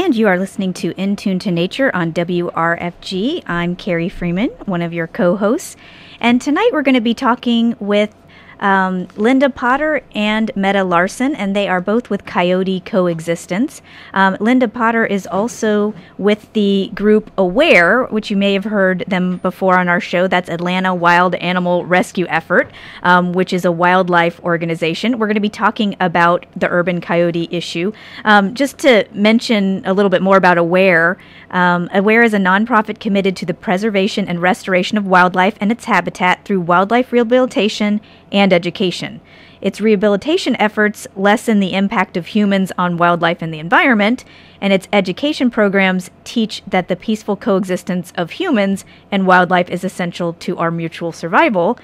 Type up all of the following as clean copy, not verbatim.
And you are listening to In Tune to Nature on WRFG. I'm Carrie Freeman, one of your co-hosts. And tonight we're going to be talking with Linda Potter and Meta Larsson, and they are both with Coyote Coexistence. Linda Potter is also with the group AWARE, which you may have heard them before on our show. That's Atlanta Wild Animal Rescue Effort, which is a wildlife organization. We're going to be talking about the urban coyote issue. Just to mention a little bit more about AWARE, AWARE is a nonprofit committed to the preservation and restoration of wildlife and its habitat through wildlife rehabilitation and education. Its rehabilitation efforts lessen the impact of humans on wildlife and the environment, and its education programs teach that the peaceful coexistence of humans and wildlife is essential to our mutual survival.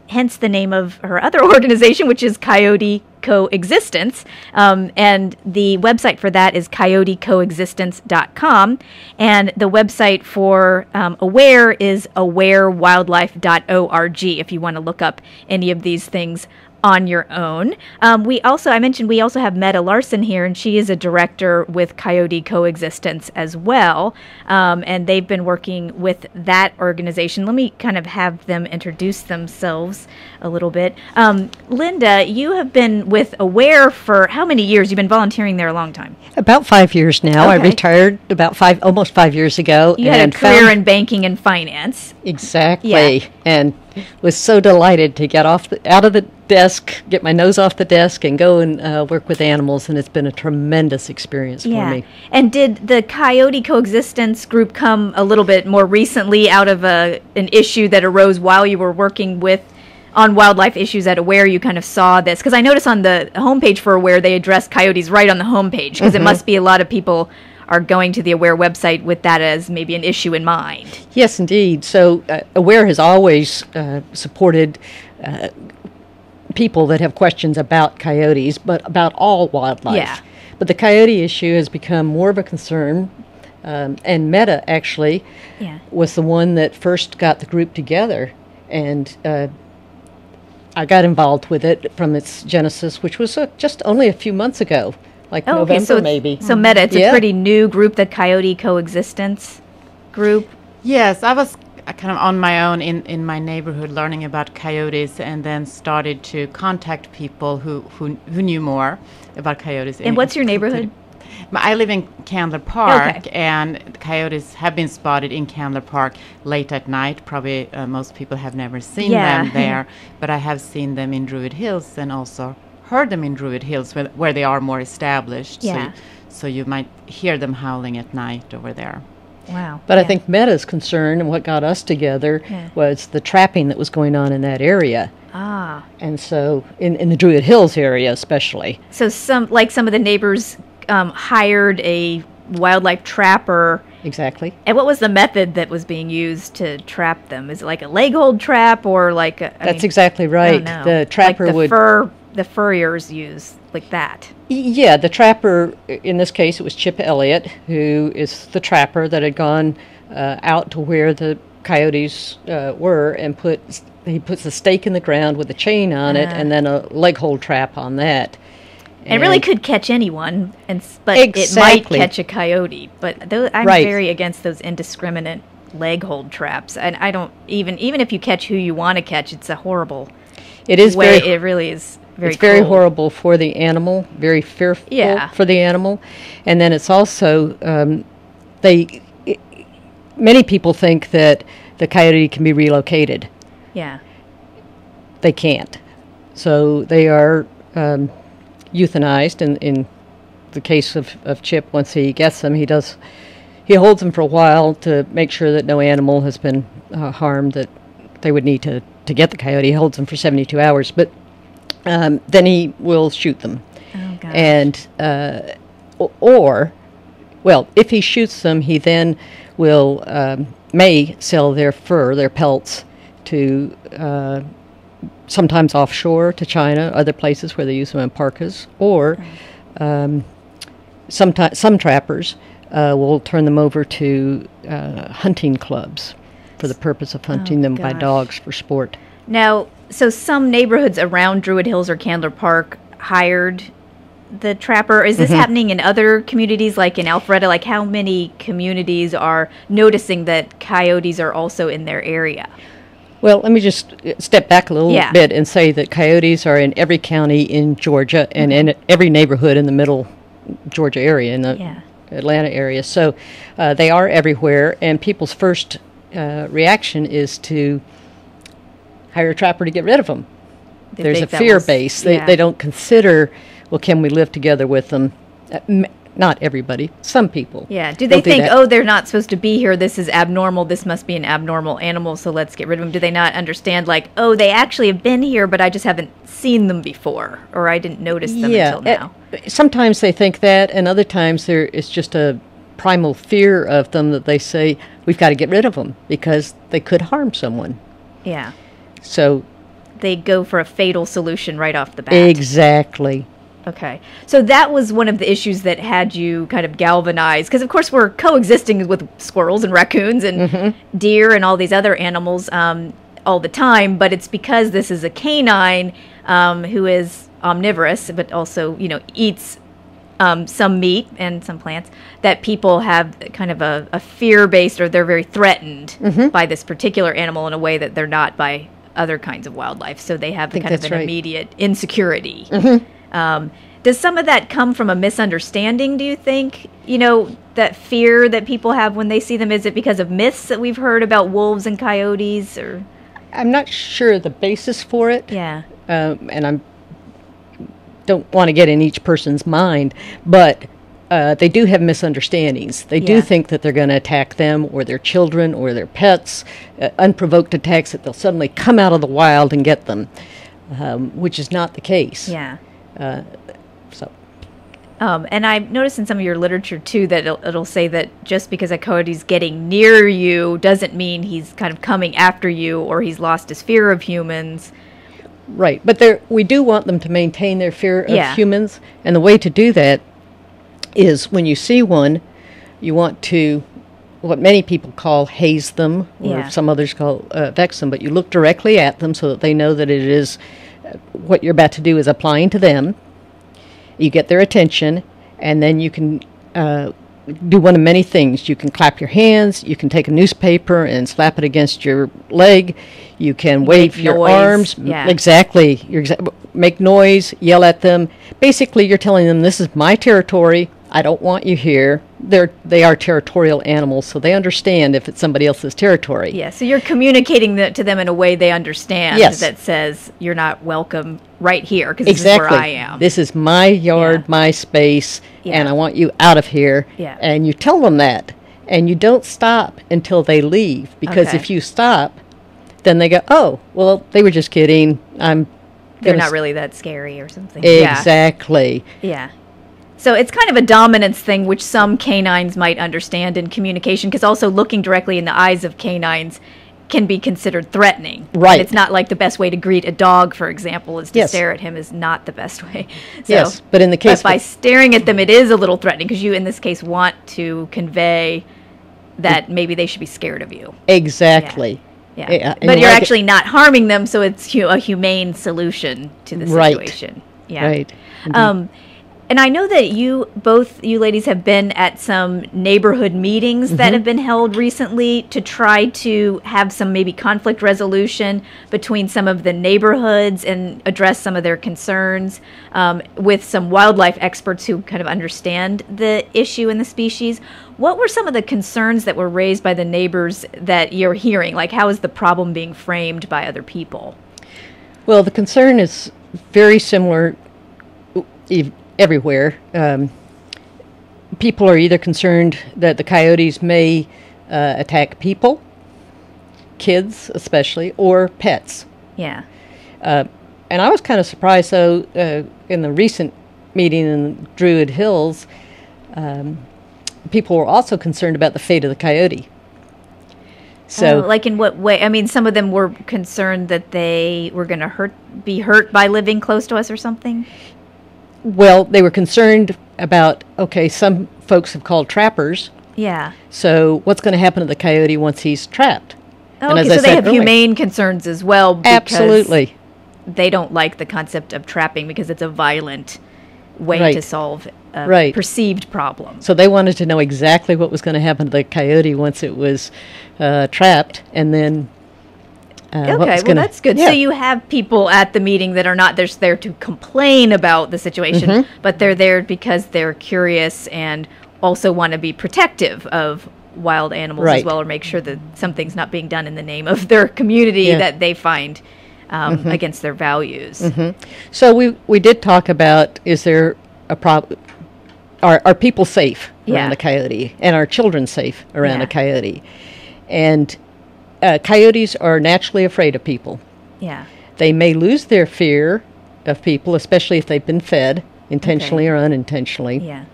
Hence the name of her other organization, which is Coyote Coexistence, and the website for that is coyotecoexistence.com, and the website for AWARE is awarewildlife.org if you want to look up any of these things on your own. I mentioned we also have Meta Larsson here, and she is a director with Coyote Coexistence as well, and they've been working with that organization. Let me kind of have them introduce themselves a little bit. Linda, you have been with AWARE for how many years? You've been volunteering there a long time. About 5 years now. Okay. I retired about almost 5 years ago. You had a career in banking and finance. Exactly. Yeah. And was so delighted to get out of the desk, get my nose off the desk, and go and work with animals, and it's been a tremendous experience for me. And did the Coyote Coexistence group come a little bit more recently out of an issue that arose while you were working on wildlife issues at AWARE? You kind of saw this? Because I noticed on the homepage for AWARE, they address coyotes right on the homepage, because it must be a lot of people are going to the AWARE website with that as maybe an issue in mind. Yes, indeed. So AWARE has always supported people that have questions about coyotes, but about all wildlife. Yeah. But the coyote issue has become more of a concern, and Meta actually was the one that first got the group together, and I got involved with it from its genesis, which was just only a few months ago. November, maybe. So Meta, it's a pretty new group, the Coyote Coexistence group. Yes, I was kind of on my own in my neighborhood learning about coyotes, and then started to contact people who knew more about coyotes. And what's your neighborhood? I live in Candler Park, and coyotes have been spotted in Candler Park late at night. Probably most people have never seen them there, but I have seen them in Druid Hills, and also heard them in Druid Hills where they are more established. Yeah. So you might hear them howling at night over there. Wow. But I think Meta's concern and what got us together was the trapping that was going on in that area. Ah. And so in the Druid Hills area especially. So some of the neighbors hired a wildlife trapper. Exactly. And what was the method that was being used to trap them? Is it like a leg hold trap, or like a... That's exactly right. The trapper the furriers use like that. Yeah, the trapper, in this case, it was Chip Elliott, who is the trapper that had gone out to where the coyotes were, and he puts a stake in the ground with a chain on it, and then a leg hold trap on that. And it really could catch anyone, but it might catch a coyote. But I'm very against those indiscriminate leg hold traps. And I don't even if you catch who you want to catch, it's a horrible. It is way. It really is very. It's very horrible for the animal. Very fearful for the animal, and then it's also many people think that the coyote can be relocated. Yeah. They can't. So they are euthanized. In the case of Chip, once he gets them, he holds them for a while to make sure that no animal has been harmed that they would need to get the coyote. He holds them for 72 hours, but then he will shoot them. Oh, gosh. And if he shoots them, he then will may sell their fur, their pelts, to sometimes offshore to China, other places where they use them in parkas, or some trappers will turn them over to hunting clubs for the purpose of hunting them by dogs for sport. Now, so some neighborhoods around Druid Hills or Candler Park hired the trapper. Is this happening in other communities, like in Alpharetta? Like, how many communities are noticing that coyotes are also in their area? Well, let me just step back a little bit and say that coyotes are in every county in Georgia and in every neighborhood in the middle Georgia area, in the Atlanta area. So they are everywhere, and people's first reaction is to hire a trapper to get rid of them. There's a fear base. They don't consider, well, can we live together with them? Not everybody. Some people. Yeah. Do they think, oh, they're not supposed to be here. This is abnormal. This must be an abnormal animal, so let's get rid of them. Do they not understand, like, oh, they actually have been here, but I just haven't seen them before, or I didn't notice them until now? Sometimes they think that, and other times it's just a primal fear of them that they say, we've got to get rid of them because they could harm someone. Yeah. So they go for a fatal solution right off the bat. Exactly. Okay. So that was one of the issues that had you kind of galvanized, because of course we're coexisting with squirrels and raccoons and deer and all these other animals all the time, but it's because this is a canine who is omnivorous, but also, eats some meat and some plants, that people have kind of a fear-based, or they're very threatened by this particular animal in a way that they're not by other kinds of wildlife. So they have kind of an immediate insecurity. Does some of that come from a misunderstanding, do you think? That fear that people have when they see them, is it because of myths that we've heard about wolves and coyotes? Or I'm not sure the basis for it. Yeah. And I don't want to get in each person's mind, but they do have misunderstandings. They do think that they're going to attack them or their children or their pets, unprovoked attacks, that they'll suddenly come out of the wild and get them, which is not the case. Yeah. And I've noticed in some of your literature, too, that it'll say that just because a coyote's getting near you doesn't mean he's kind of coming after you or he's lost his fear of humans. Right. But we do want them to maintain their fear of humans. And the way to do that is when you see one, you want to, what many people call haze them, or some others call vex them, but you look directly at them so that they know that it is what you're about to do is applying to them. You get their attention, and then you can do one of many things. You can clap your hands, you can take a newspaper and slap it against your leg, you can wave your arms. Exactly. Make noise, yell at them. Basically, you're telling them, this is my territory, I don't want you here. They are territorial animals, so they understand if it's somebody else's territory. Yeah, so you're communicating that to them in a way they understand, that says, you're not welcome right here, because this is where I am. This is my yard, my space, and I want you out of here. Yeah. And you tell them that, and you don't stop until they leave, because if you stop, then they go, oh, well, they were just kidding. They're not really that scary or something. Exactly. Yeah. So it's kind of a dominance thing, which some canines might understand in communication, because also looking directly in the eyes of canines can be considered threatening. Right. And it's not like the best way to greet a dog, for example, is to stare at him is not the best way. So, but in the case... But by staring at them, it is a little threatening, because you, in this case, want to convey that maybe they should be scared of you. Exactly. Yeah. But you're actually not harming them, so it's a humane solution to the situation. Yeah. Right. And I know that both you ladies have been at some neighborhood meetings that have been held recently to try to have some maybe conflict resolution between some of the neighborhoods and address some of their concerns with some wildlife experts who kind of understand the issue and the species. What were some of the concerns that were raised by the neighbors that you're hearing? Like, how is the problem being framed by other people? Well, the concern is very similar everywhere. People are either concerned that the coyotes may attack people, kids especially, or pets. Yeah. And I was kind of surprised, though, in the recent meeting in Druid Hills, people were also concerned about the fate of the coyote. So, like in what way? I mean, some of them were concerned that they were going to be hurt by living close to us or something? Well, they were concerned about, some folks have called trappers. Yeah. So what's going to happen to the coyote once he's trapped? Oh, okay, so they have humane concerns as well. Absolutely. They don't like the concept of trapping because it's a violent way to solve a perceived problem. So they wanted to know exactly what was going to happen to the coyote once it was trapped, and then okay, well, that's good. Yeah. So you have people at the meeting that are not there to complain about the situation, but they're there because they're curious and also want to be protective of wild animals as well, or make sure that something's not being done in the name of their community that they find against their values. So we did talk about, is there a problem? Are people safe around a coyote? And are children safe around a coyote? And coyotes are naturally afraid of people. Yeah. They may lose their fear of people, especially if they've been fed, intentionally or unintentionally. Yeah.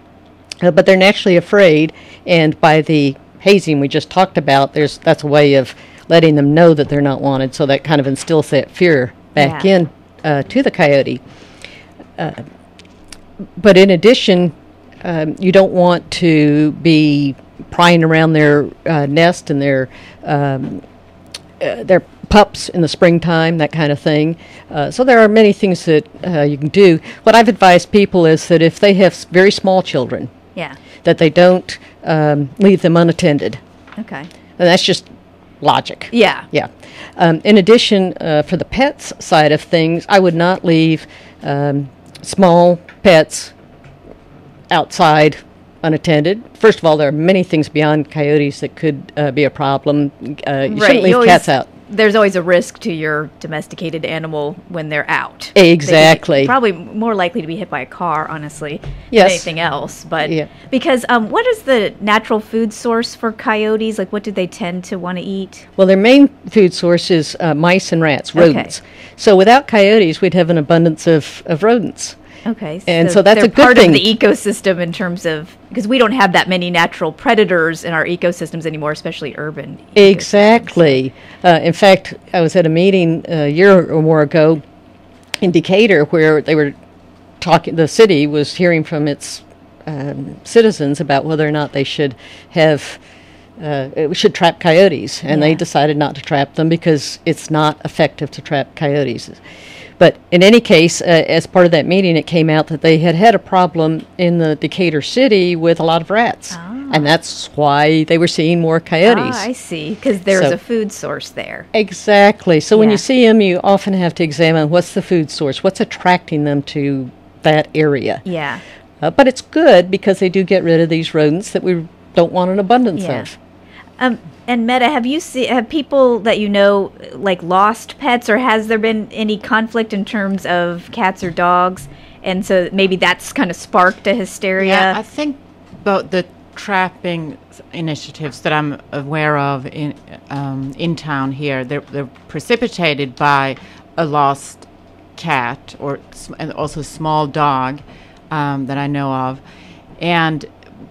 But they're naturally afraid, and by the hazing we just talked about, that's a way of letting them know that they're not wanted, so that kind of instills that fear back in to the coyote. But in addition, you don't want to be prying around their nest and their pups in the springtime, that kind of thing. So there are many things that you can do. What I've advised people is that if they have very small children, that they don't leave them unattended. Okay. And that's just logic. Yeah. Yeah. In addition, for the pets side of things, I would not leave small pets outside unattended. First of all, there are many things beyond coyotes that could be a problem. You shouldn't leave cats out. There's always a risk to your domesticated animal when they're out. Exactly. Probably more likely to be hit by a car, honestly, than anything else. But because what is the natural food source for coyotes? Like, what do they tend to want to eat? Well, their main food source is mice and rats, rodents. Okay. So without coyotes, we'd have an abundance of rodents. Okay, and so that's a good thing. They're part of the ecosystem in terms of, because we don't have that many natural predators in our ecosystems anymore, especially urban. Exactly. In fact, I was at a meeting a year or more ago in Decatur where they were talking. The city was hearing from its citizens about whether or not they should have. Should trap coyotes, and they decided not to trap them because it's not effective to trap coyotes. But in any case, as part of that meeting, it came out that they had a problem in the Decatur city with a lot of rats. And that's why they were seeing more coyotes. I see, because there's a food source there. Exactly. So when you see them, you often have to examine what's the food source, what's attracting them to that area. Yeah. But it's good because they do get rid of these rodents that we don't want an abundance of. And Meta, have people that you know like lost pets, or has there been any conflict in terms of cats or dogs? And so maybe that's kind of sparked a hysteria. Yeah, I think about the trapping initiatives that I'm aware of in town here. They're precipitated by a lost cat and also a small dog that I know of, and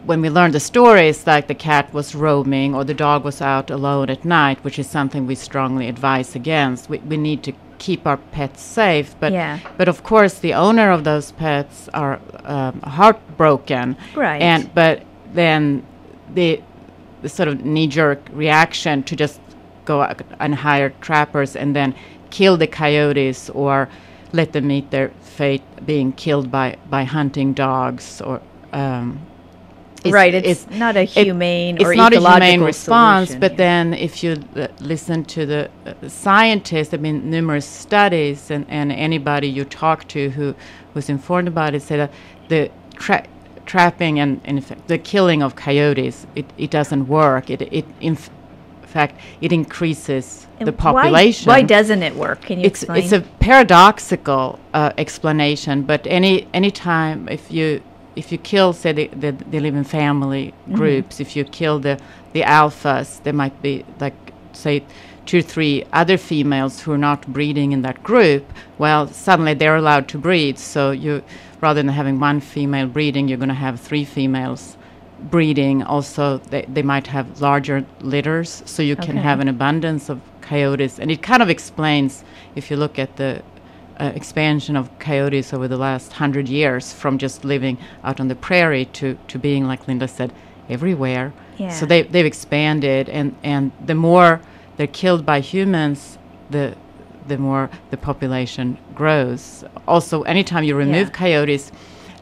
when we learned the stories, like the cat was roaming or the dog was out alone at night, which is something we strongly advise against. We need to keep our pets safe, but of course the owner of those pets are heartbroken, right? But then the sort of knee-jerk reaction to just go out and hire trappers and then kill the coyotes or let them meet their fate being killed by hunting dogs or. It's not a humane or it's not a humane response, solution, but then if you listen to the scientists, there have been numerous studies, and anybody you talk to who's informed about it say that the trapping and in fact the killing of coyotes, it doesn't work. In fact, it increases the population. Why doesn't it work? Can you explain? It's a paradoxical explanation, but any time if you kill, say, they live in family groups. If you kill the alphas, there might be, like, say, 2 or 3 other females who are not breeding in that group. Well, suddenly they're allowed to breed. So you, rather than having 1 female breeding, you're going to have 3 females breeding. Also, they might have larger litters, so you can have an abundance of coyotes. And it kind of explains, if you look at the expansion of coyotes over the last 100 years, from just living out on the prairie to being, like Linda said, everywhere. Yeah. So they've expanded, and the more they're killed by humans, the more the population grows. Also, anytime you remove coyotes,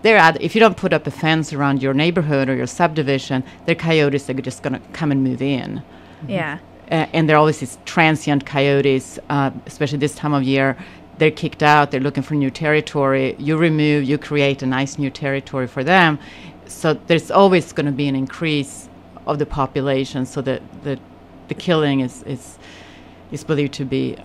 if you don't put up a fence around your neighborhood or your subdivision, they're coyotes that are just going to come and move in. Yeah. And there are always these transient coyotes, especially this time of year. They're kicked out. They're looking for new territory. You create a nice new territory for them. So there's always going to be an increase of the population. So the killing is believed to be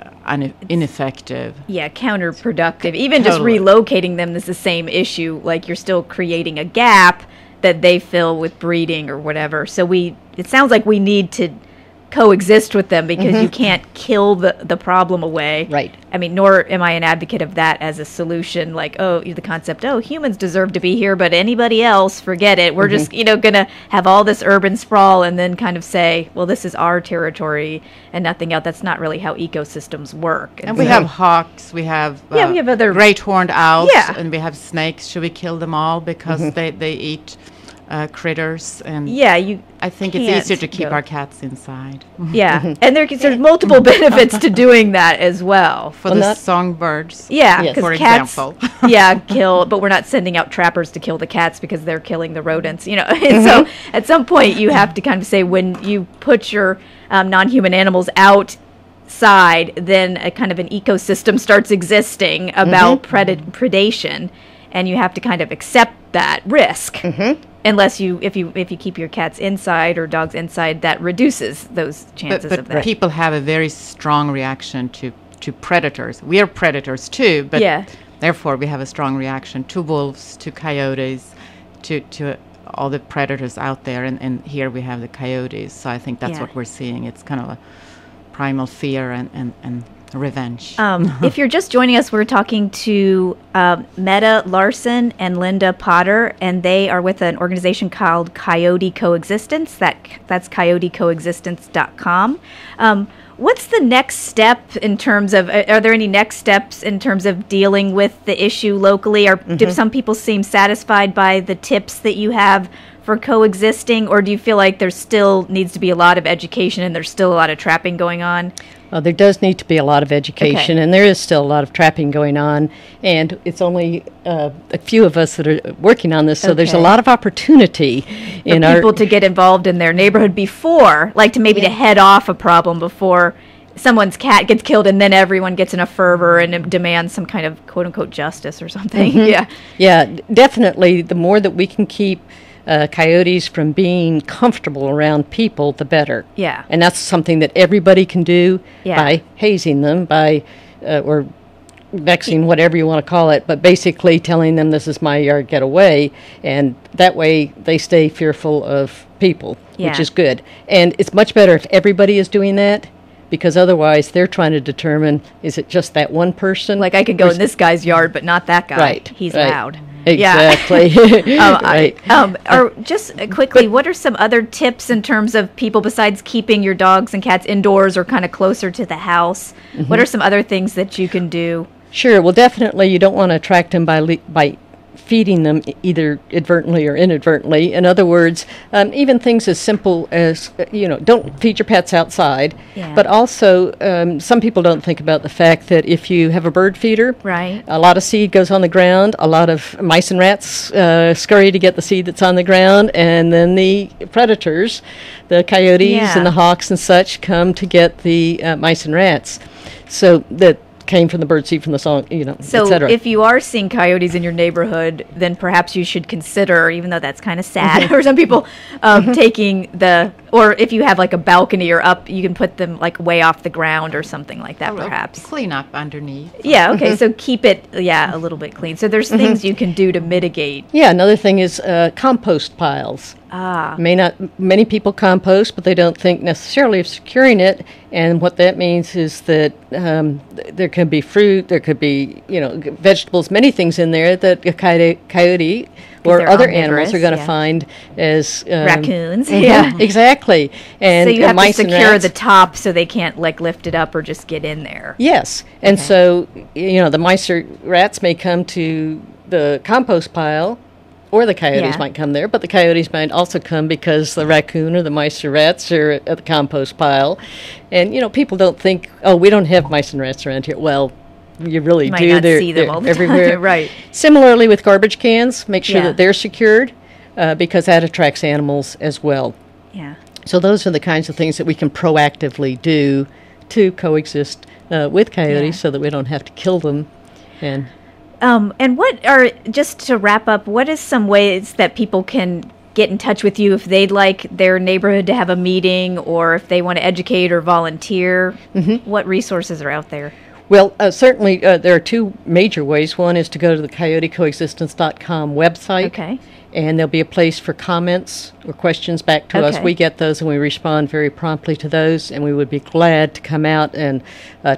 ineffective. Yeah, counterproductive. Even just relocating them is the same issue. Like, you're still creating a gap that they fill with breeding or whatever. So it sounds like we need to coexist with them, because you can't kill the problem away. Right. I mean, nor am I an advocate of that as a solution. Like, the concept, humans deserve to be here, but anybody else, forget it. We're just, going to have all this urban sprawl and then kind of say, well, this is our territory and nothing else. That's not really how ecosystems work. And we have hawks, we have we have other great horned owls, Yeah. and we have snakes. Should we kill them all because they eat critters? And I think it's easier to keep our cats inside. Yeah, and there's multiple benefits to doing that as well. For the songbirds, yeah, for cats, example. kill, but we're not sending out trappers to kill the cats because they're killing the rodents, And so at some point you have to kind of say, when you put your non-human animals outside, then a kind of an ecosystem starts existing about predation, and you have to kind of accept that risk. Unless if you keep your cats inside or dogs inside, that reduces those chances of that. But people have a very strong reaction to predators. We are predators too, but therefore we have a strong reaction to wolves, to coyotes, to all the predators out there. And here we have the coyotes. So I think that's what we're seeing. It's kind of a primal fear and revenge. If you're just joining us, we're talking to Mette Larsson and Linda Potter, and they are with an organization called Coyote Coexistence. That's coyotecoexistence.com. What's the next step in terms of, are there any next steps in terms of dealing with the issue locally? Or do some people seem satisfied by the tips that you have for coexisting, or do you feel like there still needs to be a lot of education and there's still a lot of trapping going on? There does need to be a lot of education, and there is still a lot of trapping going on, and it's only a few of us that are working on this, so there's a lot of opportunity for people to get involved in their neighborhood before, like to head off a problem before someone's cat gets killed, and then everyone gets in a fervor and demands some kind of quote-unquote justice or something. Yeah, definitely. The more that we can keep coyotes from being comfortable around people, the better. Yeah. And that's something that everybody can do by hazing them, by or vexing, whatever you want to call it, but basically telling them, this is my yard, get away. And that way they stay fearful of people, which is good. And it's much better if everybody is doing that, because otherwise they're trying to determine, is it just that one person? Like, I could go in this guy's yard, but not that guy. Right. He's loud. Exactly. Right. Or just quickly, what are some other tips in terms of people, besides keeping your dogs and cats indoors or kind of closer to the house? What are some other things that you can do? Sure. Well, definitely you don't want to attract them by feeding them either advertently or inadvertently. In other words, even things as simple as, don't feed your pets outside. Yeah. But also, some people don't think about the fact that if you have a bird feeder, right, a lot of seed goes on the ground, a lot of mice and rats scurry to get the seed that's on the ground, and then the predators, the coyotes and the hawks and such, come to get the mice and rats. So that came from the bird seed from the song, so et cetera. If you are seeing coyotes in your neighborhood, then perhaps you should consider, even though that's kind of sad for some people, taking or if you have like a balcony or up, you can put them like way off the ground or something like that, perhaps. Clean up underneath. Yeah, okay, so keep it, a little bit clean. So there's things you can do to mitigate. Yeah, another thing is compost piles. Many people compost, but they don't think necessarily of securing it. And what that means is that there can be fruit, there could be, vegetables, many things in there that a coyote or other animals are going to find as raccoons. Exactly. And so you have to mice secure the top so they can't lift it up or just get in there. Yes, and so the mice or rats may come to the compost pile. Or the coyotes might come there, but the coyotes might also come because the raccoon or the mice or rats are at the compost pile. And, people don't think, we don't have mice and rats around here. Well, you really You might do. not see them all the everywhere. time. Right. Similarly with garbage cans, make sure Yeah. that they're secured because that attracts animals as well. Yeah. So those are the kinds of things that we can proactively do to coexist with coyotes Yeah. so that we don't have to kill them. And what are, just to wrap up, what is some ways that people can get in touch with you if they'd like their neighborhood to have a meeting, or if they want to educate or volunteer? What resources are out there? well, certainly there are two major ways. One is to go to the coyotecoexistence.com website. Okay. And there'll be a place for comments or questions back to us. Okay. We get those and we respond very promptly to those, and we would be glad to come out and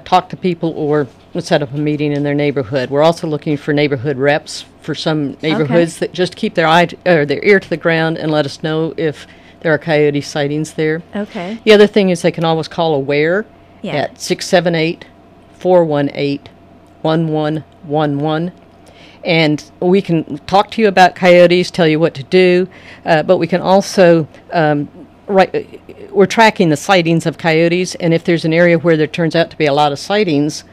talk to people or set up a meeting in their neighborhood. We're also looking for neighborhood reps for some neighborhoods that just keep their their ear to the ground and let us know if there are coyote sightings there. Okay. The other thing is they can always call AWARE Yeah. at 678-418-1111. And we can talk to you about coyotes, tell you what to do, but we can also, we're tracking the sightings of coyotes, and if there's an area where there turns out to be a lot of sightings,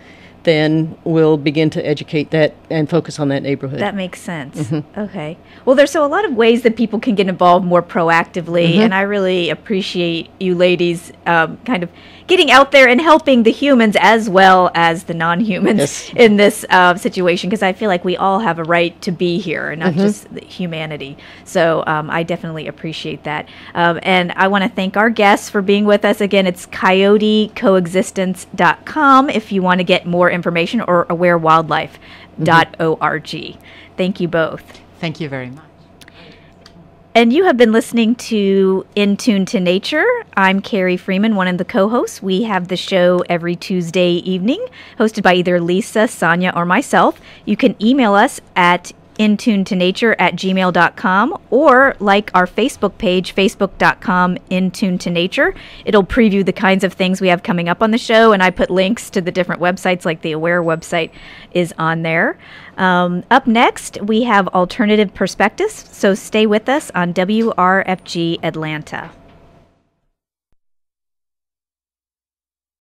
then we'll begin to educate that and focus on that neighborhood. That makes sense. Okay. Well, there's a lot of ways that people can get involved more proactively, and I really appreciate you ladies kind of getting out there and helping the humans as well as the non-humans Yes. in this situation, because I feel like we all have a right to be here, and not just the humanity. So I definitely appreciate that. And I want to thank our guests for being with us. Again, it's coyotecoexistence.com if you want to get more information, or awarewildlife.org. Thank you both. Thank you very much. And you have been listening to In Tune to Nature. I'm Carrie Freeman, one of the co-hosts. We have the show every Tuesday evening, hosted by either Lisa, Sonia, or myself. You can email us at intunetonature@gmail.com, or like our Facebook page, facebook.com/intunetonature. It'll preview the kinds of things we have coming up on the show, and I put links to the different websites, like the Aware website is on there. Up next, we have Alternative Perspectives, so stay with us on WRFG Atlanta.